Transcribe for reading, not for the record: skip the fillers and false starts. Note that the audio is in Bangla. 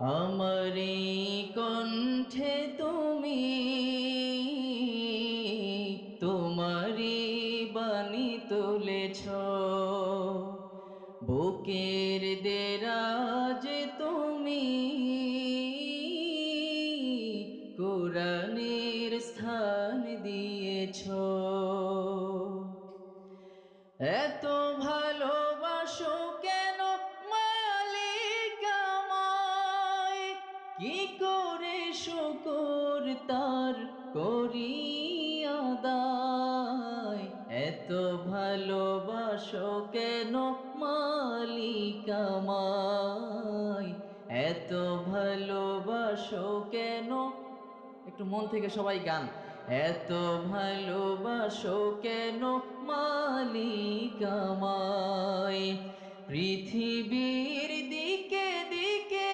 আমারি কণ্ঠে তুমি তোমারি বাণী তুলেছ, বুকের দেরাজ তুমি কুরআনের স্থান দিয়েছ। এত ভালোবাসো কেন মালিক আমায়, কি করে শুকর তার করি আদায়। এত ভালোবাসো কেন মালিক আমায়, এত ভালোবাসো কেন। একটু মন থেকে সবাই গান। এত ভালোবাসো কেন মালিক আমায়, পৃথিবীর